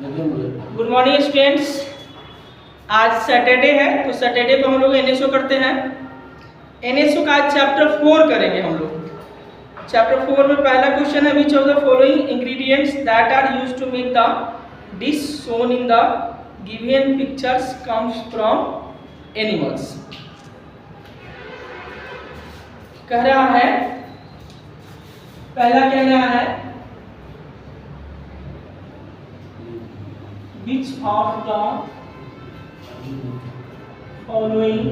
Good morning students. आज Saturday है तो सैटरडे को हम लोग एनएसओ करते हैं। एनएसओ का आज चैप्टर 4 करेंगे हम लोग। चैप्टर 4 में पहला क्वेश्चन है which of the following ingredients that are used to make the dish shown in the given pictures comes from animals. कह रहा है, पहला कह रहा है which of the following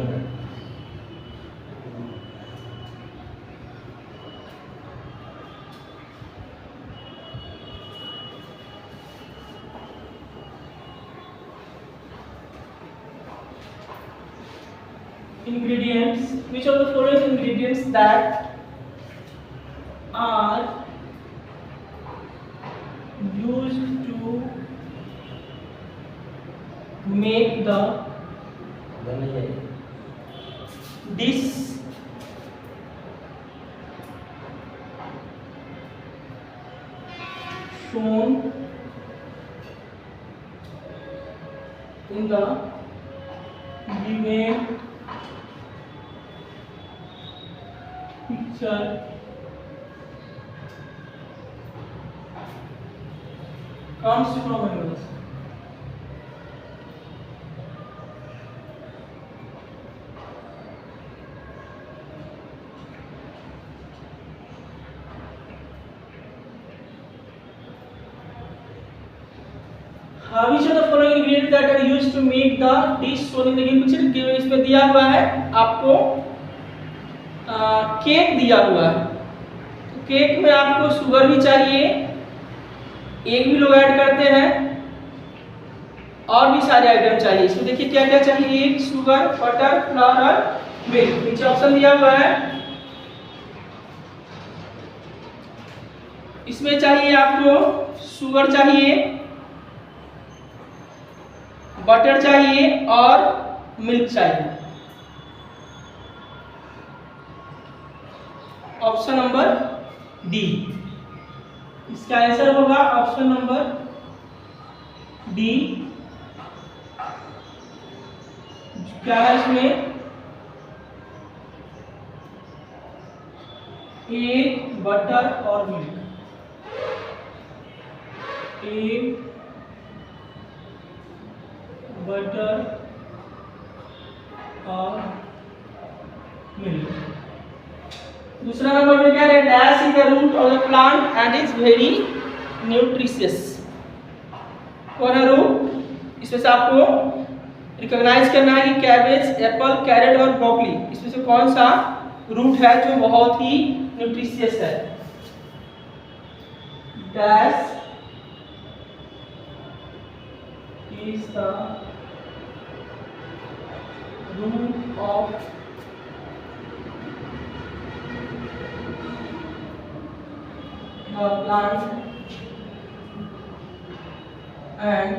ingredients, which of the following ingredients that are used to make the dish shown in the given picture comes from animals। Which of the following ingredients that are used to make the dish shown in the given picture? इसमें दिया हुआ है आपको cake दिया हुआ है। तो cake में आपको शुगर भी चाहिए, एग भी लोग ऐड करते हैं और भी सारे आइटम चाहिए। इसमें देखिए क्या क्या चाहिए, एग, शुगर, बटर, फ्लावर और मिल्क। नीचे ऑप्शन दिया हुआ है। इसमें चाहिए आपको शुगर चाहिए, बटर चाहिए और मिल्क चाहिए। ऑप्शन नंबर डी इसका आंसर होगा। ऑप्शन नंबर डी क्या है इसमें, एग, बटर और मिल्क। एग, बटर और मिल्क। दूसरा नंबर में क्या है, dash is the root of the plant and is very nutritious. कौन है रूट? इसमें से आपको रिकॉग्नाइज करना है कि कैबेज, एप्पल, कैरेट और ब्रोकली, इसमें से कौन सा रूट है जो बहुत ही न्यूट्रिशियस है। Dash is the root of the plant and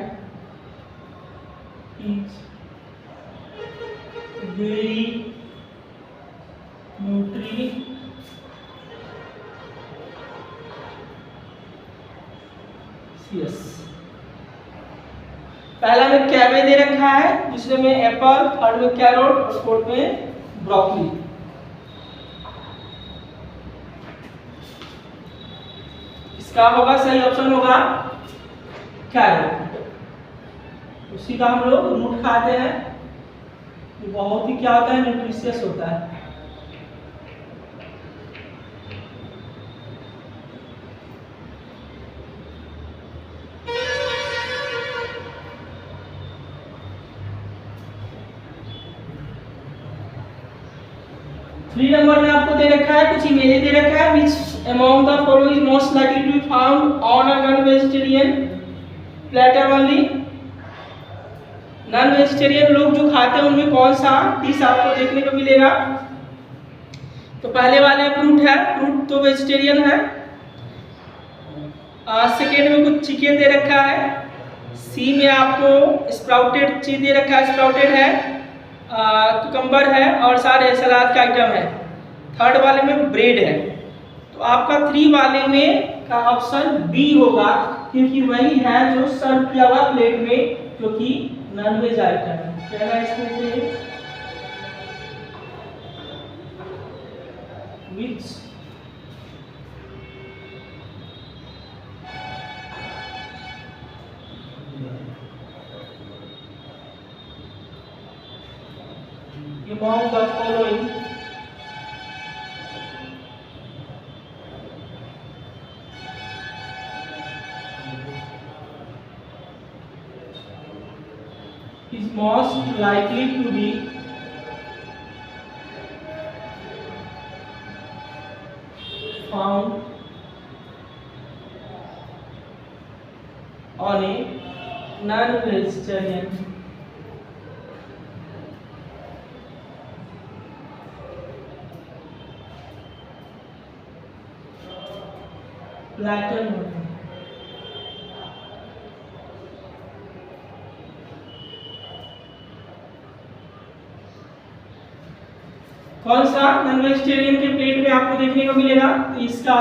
is very nutritious। पहला में कैबेज दे रखा है, दूसरे में एप्पल, थर्ड में कैरेट और फोर्थ में ब्रोकली। इसका होगा सही ऑप्शन होगा कैरेट। उसी का हम लोग रूट खाते हैं, ये बहुत ही क्या होता है, न्यूट्रिशियस होता है। थ्री नंबर में आपको दे रखा है, कुछ इमेजेस दे रखा है। Which among the following is most likely to be found on a non vegetarian platter only. Non vegetarian लोग जो खाते हैं उनमें कौन सा डिश आपको देखने को मिलेगा? तो पहले वाले फ्रूट है, फ्रूट तो वेजिटेरियन है। सेकेंड में कुछ चिकन दे रखा है। सी में आपको स्प्राउटेड चीज दे रखा है, स्प्राउटेड है। कुकम्बर है और सारे सलाद का आइटम है। थर्ड वाले में ब्रेड है। तो आपका 3 वाले में का ऑप्शन बी होगा। क्योंकि वही है जो सर्व किया हुआ प्लेट में, जो कि नॉनवेज आइटम है। क्या है इसमें से विच among the following is most likely to be found on a non-vegetarian platter। कौन सा नॉन वेजिटेरियन के प्लेट में आपको देखने को मिलेगा? तो इसका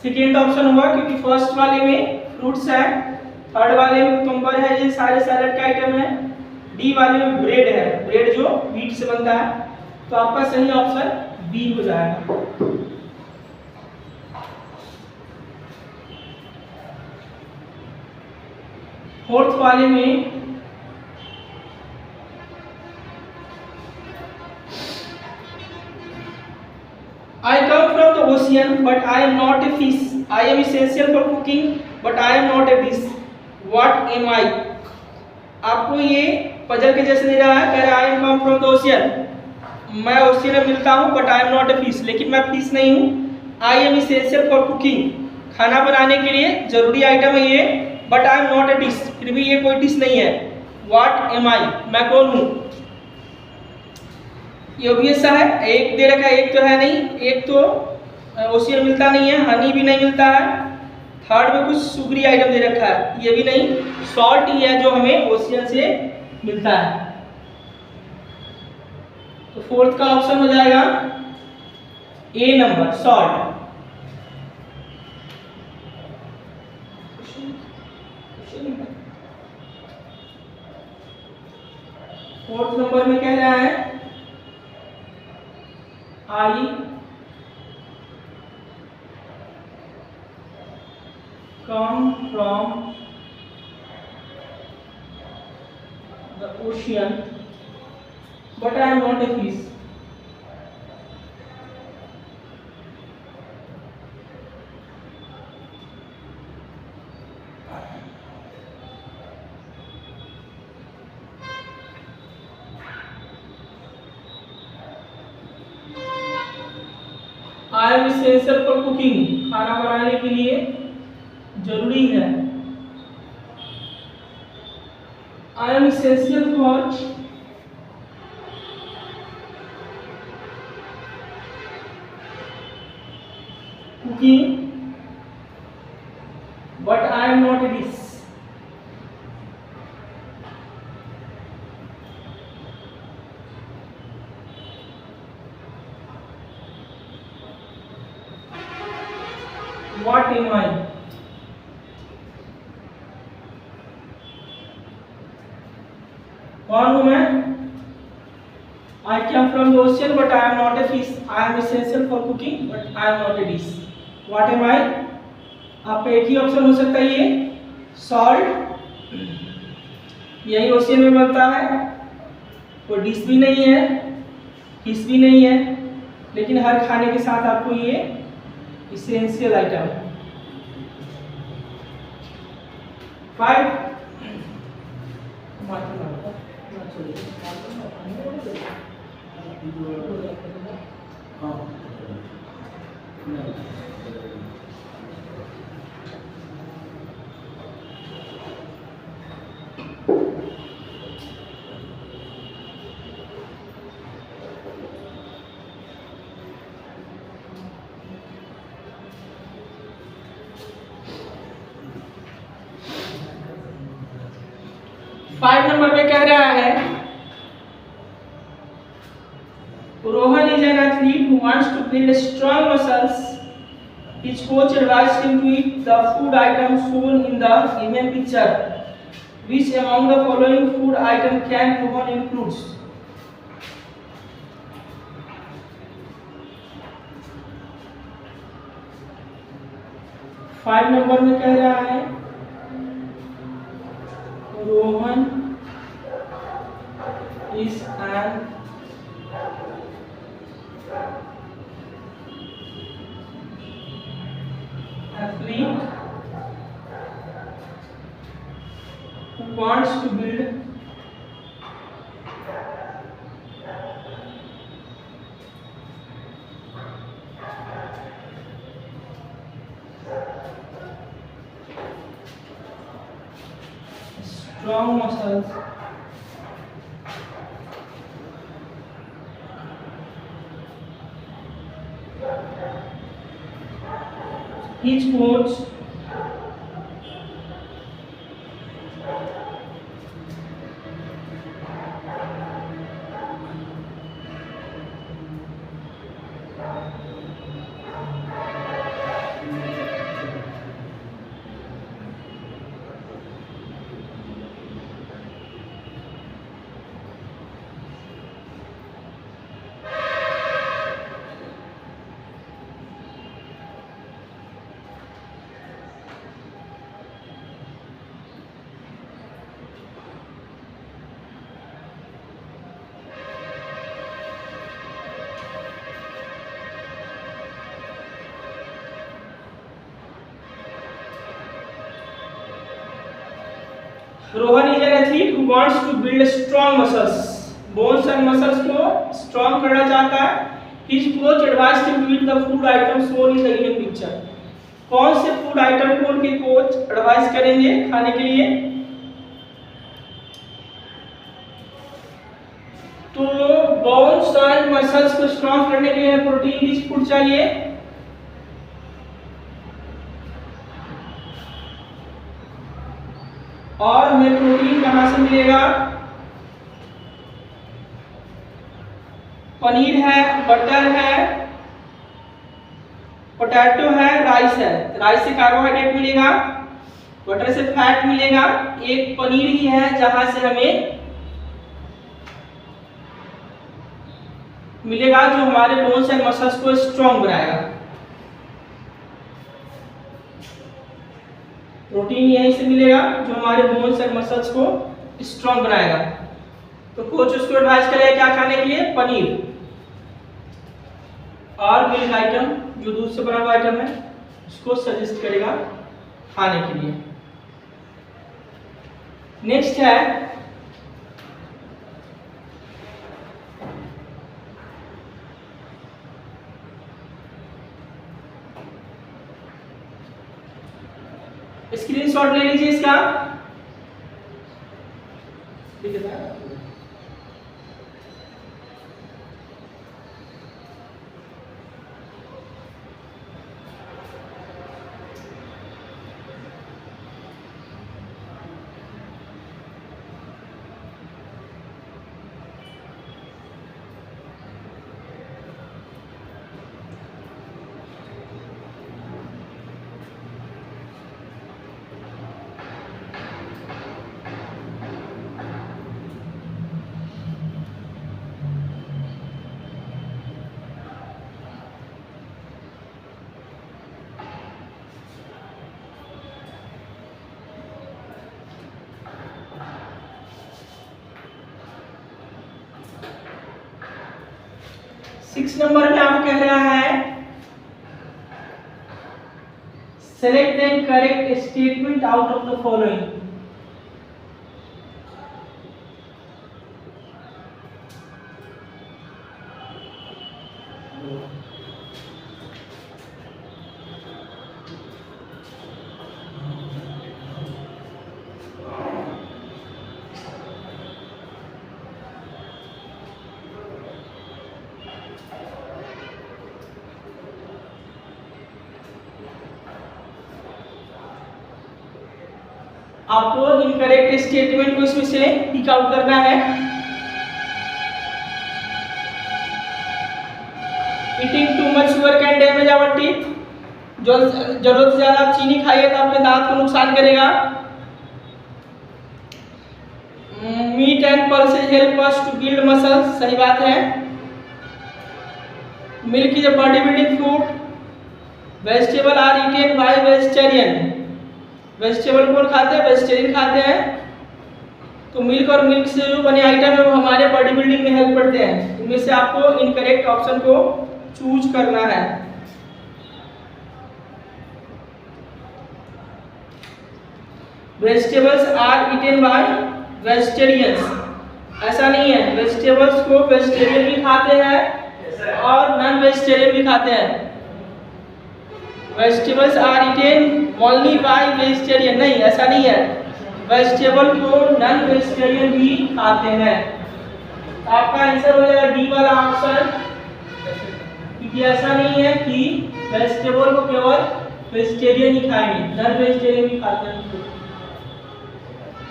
सेकेंड ऑप्शन होगा, क्योंकि फर्स्ट वाले में फ्रूट्स है, थर्ड वाले में कुकुम्बर है, ये सारे सैलेड का आइटम है, डी वाले में ब्रेड है, ब्रेड जो व्हीट से बनता है। तो आपका सही ऑप्शन बी हो जाएगा। फोर्थ वाले में I come from the ocean, but I am not a fish. I am essential for cooking, but I am not a dish. What am I? आपको ये पजल के जैसे दे रहा है, कह रहा है I am come from the ocean. मैं ओशियन में मिलता हूँ, but I am not a fish. लेकिन मैं फिश नहीं हूँ। I am essential for cooking. खाना बनाने के लिए जरूरी आइटम है ये, but I am not a dish. फिर भी ये कोई डिश नहीं है। What am I? मैं कौन हूँ? ये ऑब्वियस है, एक दे रखा है, एक तो है नहीं, एक तो ओशियन मिलता नहीं है, हनी भी नहीं मिलता है, थर्ड में कुछ सुगरी आइटम दे रखा है, ये भी नहीं, सॉल्ट ही है जो हमें ओशियन से मिलता है। तो फोर्थ का ऑप्शन हो जाएगा ए नंबर, सॉल्ट। फोर्थ नंबर में कह रहा है I come from the ocean, but I am not a fish. I am essential for cooking. खाना बनाने के लिए जरूरी है। I am essential for cooking, but I am not a dish. What am I? कौन हूँ मैं? I come from the ocean, but I am not a fish. I am essential for cooking, but I am not a dish. What am I? आपका एक ही option हो सकता है ये, salt. यही ओशियन में बनता है, कोई डिश भी नहीं है, फिश भी नहीं है, लेकिन हर खाने के साथ आपको ये इसेंशियल आइटम है। 5 5 नंबर पे कह रहा है Rohan is an athlete who wants to build strong muscles His coach advised him to eat the food items shown in the given picture. Which among the following food item can Rohan includes? Five number में कह रहा है Rohan is an athlete who wants to build strong muscles his coach Rohan is an athlete who wants to build strong muscles bones and muscles को strong करना चाहता है his coach advised him to eat the food item shown in the given picture कौन से food item को उनके coach advice करेंगे खाने के लिए तो बोन्स एंड मसल्स को स्ट्रॉन्ग करने के लिए प्रोटीन रिच फूड चाहिए और हमें प्रोटीन कहां से मिलेगा पनीर है बटर है पोटैटो है राइस से कार्बोहाइड्रेट मिलेगा बटर से फैट मिलेगा एक पनीर ही है जहां से हमें मिलेगा जो हमारे बोन्स एंड मसल्स को स्ट्रॉन्ग बनाएगा प्रोटीन यहीं से मिलेगा जो हमारे बोन्स एंड मसल्स को स्ट्रॉन्ग बनाएगा तो कोच उसको एडवाइस करेगा क्या खाने के लिए पनीर और मिल्क आइटम जो दूध से बना हुआ आइटम है उसको सजेस्ट करेगा खाने के लिए नेक्स्ट है स्क्रीनशॉट ले लीजिए इसका सिक्स नंबर में आपको कह रहा है select the correct statement out of the following आपको इनकरेक्ट स्टेटमेंट को इसमें से टिक आउट करना है eating too much sugar can damage our teeth जो जरूरत से ज़्यादा आप चीनी खाइए तो आपके दांत को नुकसान करेगा। Meat and pulses help us to build muscles, सही बात है। Milk is a body building food. Vegetable are eaten by vegetarian. Vegetable कौन खाते हैं? वेजिटेरियन खाते हैं। तो मिल्क और मिल्क से जो बने आइटम है वो हमारे बॉडी बिल्डिंग में हेल्प करते हैं। इनमें से आपको इनकरेक्ट ऑप्शन को चूज करना है। Vegetables are eaten by vegetarians, ऐसा नहीं है। वेजिटेबल्स को वेजिटेरियन भी खाते हैं और नॉन वेजिटेरियन भी खाते हैं। Vegetables are eaten only by vegetarian, नहीं, ऐसा नहीं है। वेजिटेबल को नॉन वेजिटेरियन भी खाते हैं। आपका आंसर हो जाएगा डी वाला ऑप्शन, क्योंकि ऐसा नहीं है कि वेजिटेबल को केवल वेजिटेरियन ही खाएंगे, नॉन वेजिटेरियन भी खाते हैं।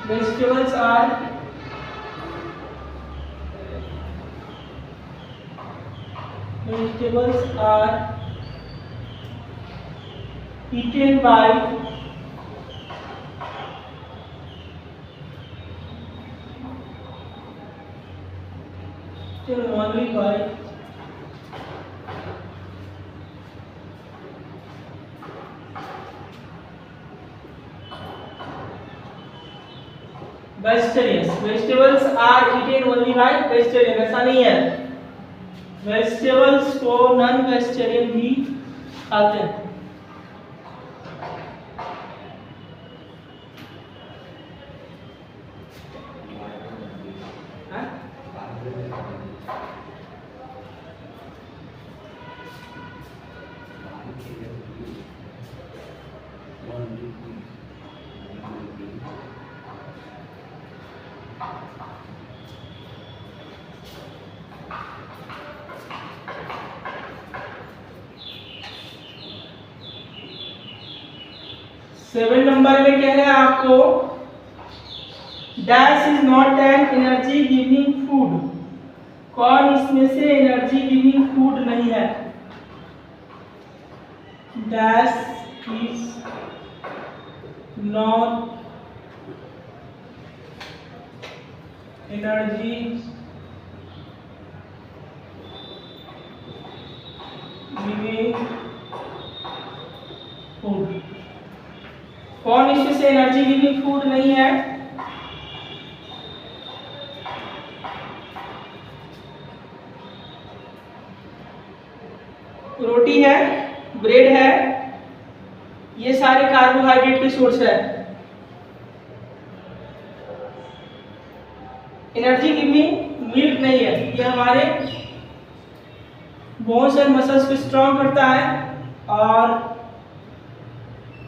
Vegetables are eaten by only by vegetarians. Vegetables are eaten only by vegetarian, ऐसा नहीं है। वेजिटेबल्स को नॉन वेजिटेरियन भी खाते हैं। सेवन नंबर में कह रहे हैं आपको dash is not an energy giving food. कौन इसमें से एनर्जी गिविंग फूड नहीं है? Dash is not energy giving food. कौन इसमें से एनर्जी गिविंग फूड नहीं है? रोटी है, ब्रेड है, ये सारे कार्बोहाइड्रेट के सोर्स है। एनर्जी गिविंग मिल्क नहीं है, ये हमारे बोन्स एंड मसल्स को स्ट्रॉन्ग करता है और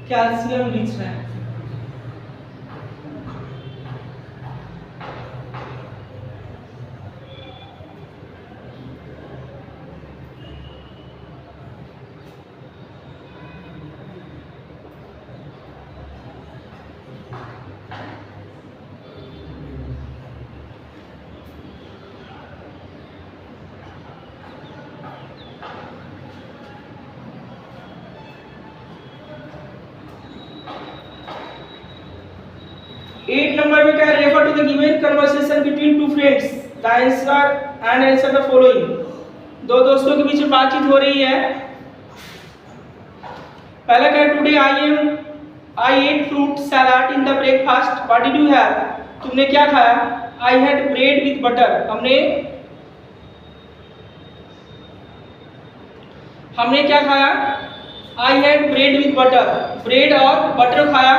कैल्शियम रिच है। एट नंबर में क्या है? Refer to the given conversation between two friends the answer and answer the following. दो दोस्तों के बीच में बातचीत हो रही है। पहला क्या है? Today I ate fruit salad in the breakfast, what did you have? तुमने क्या खाया? I had bread with butter, हमने क्या खाया? I had bread with butter, bread और बटर खाया।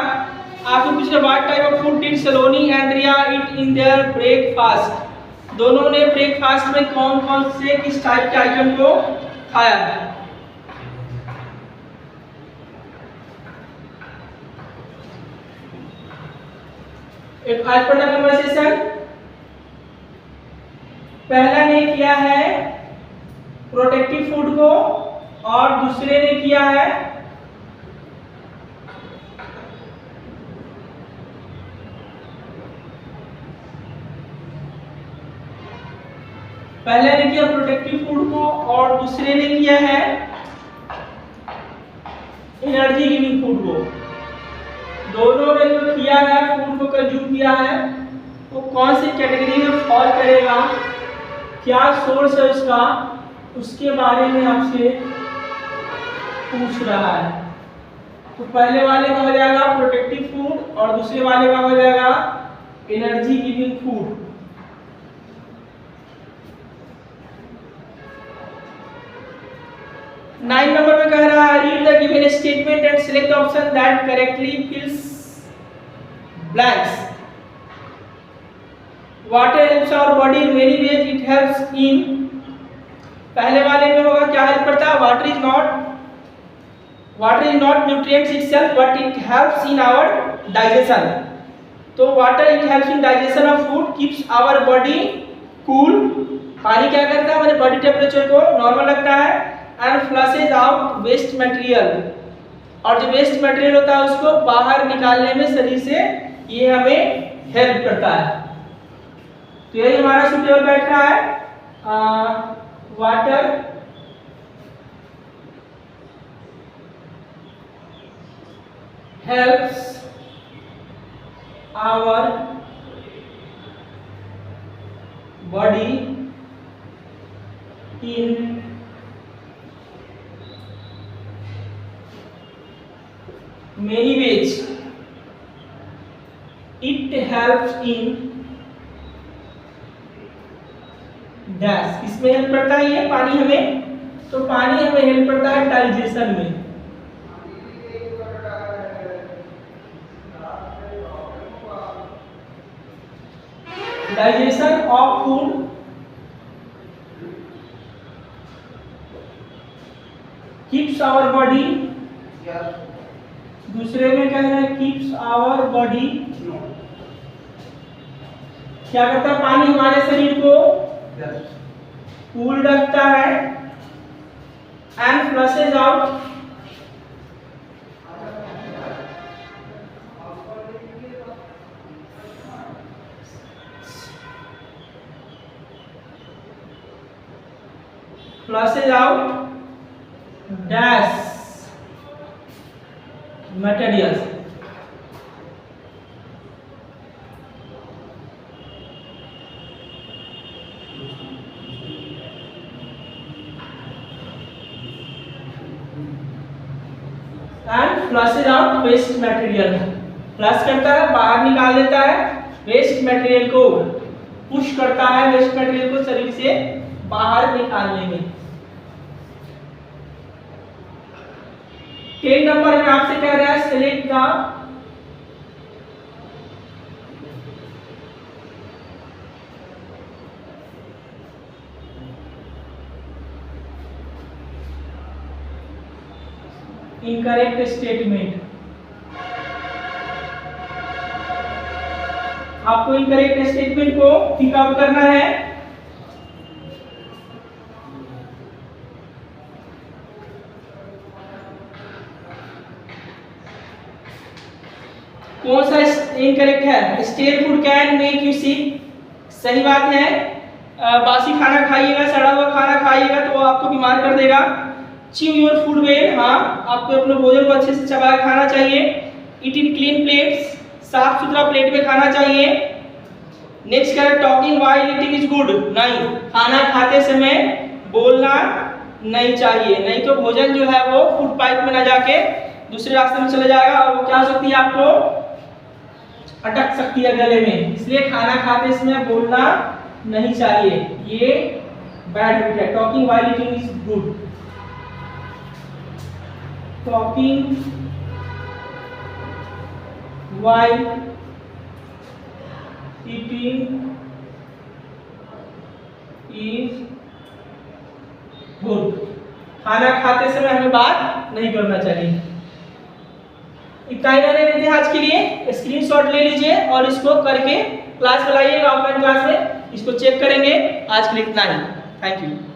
आपको पूछ रहे what type of food did Saloni and Riya eat in their breakfast? दोनों ने ब्रेकफास्ट में कौन कौन से किस टाइप के आइटम को खाया है? एक आज पढ़ना कन्वर्सेशन। पहला ने किया है प्रोटेक्टिव फूड को और दूसरे ने किया है पहले ने किया प्रोटेक्टिव फूड को और दूसरे ने किया है एनर्जी गिविंग फूड को। दोनों ने जो किया है, फूड को कंज्यूम किया है, वो कौन सी कैटेगरी में फॉल करेगा, क्या सोर्स है उसका, उसके बारे में आपसे पूछ रहा है। तो पहले वाले का हो जाएगा प्रोटेक्टिव फूड और दूसरे वाले का हो जाएगा energy giving food. Nine number में कह रहा है read the given statement and select the option that correctly fills blanks. Water helps our body in many ways, it helps in, पहले वाले में होगा क्या हेल्प करता है, water is not nutrients itself but it helps in our digestion. तो water it helps in digestion of food, keeps our body cool, पानी क्या करता है हमारे बॉडी टेम्परेचर को नॉर्मल रखता है, and flushes out waste material, और जो वेस्ट मटेरियल होता है उसको बाहर निकालने में शरीर से ये हमें हेल्प करता है। तो यही हमारा सुटेबल बैठ रहा है। Water helps our body in many ways, it helps in dash, किसमें हेल्प करता है ये पानी हमें, तो पानी हमें हेल्प करता है डाइजेशन में। Digestion of food, keeps our body, दूसरे में कह रहे हैं कीप्स आवर बॉडी, क्या करता है पानी हमारे शरीर को कूल रखता है, and flushes out dash materials। And flushes out waste material, flush करता है बाहर निकाल देता है वेस्ट मटेरियल को, पुश करता है वेस्ट मटेरियल को शरीर से बाहर निकालने में। 10 नंबर में आपसे कह रहा है सिलेक्ट द इनकरेक्ट स्टेटमेंट। आपको इनकरेक्ट स्टेटमेंट को पिक आउट करना है। कौन सा इनकरेक्ट है, stele food can make you sick, सही बात है। बासी खाना खाइएगा, सड़ा हुआ खाना खाइएगा तो वो आपको बीमार कर देगा। च्यू योर फूड वेल, हाँ आपको अपने भोजन को अच्छे से चबा के खाना चाहिए। ईट इन क्लीन प्लेट्स, साफ सुथरा प्लेट में खाना चाहिए। नेक्स्ट कह रहा है talking while eating is good, नहीं खाना खाते समय बोलना नहीं चाहिए, नहीं तो भोजन जो है वो फूड पाइप में ना जाके दूसरे रास्ते में चले जाएगा और वो क्या हो सकती है आपको अटक सकती है गले में, इसलिए खाना खाते समय बोलना नहीं चाहिए, ये बैड हैबिट है। Talking while eating is good, talking while eating is good, खाना खाते समय हमें बात नहीं करना चाहिए। इतना ही मैंने देते हैं आज के लिए, स्क्रीनशॉट ले लीजिए और इसको करके क्लास में लाइएगा, ऑफलाइन क्लास में इसको चेक करेंगे। आज के लिए इतना ही, थैंक यू।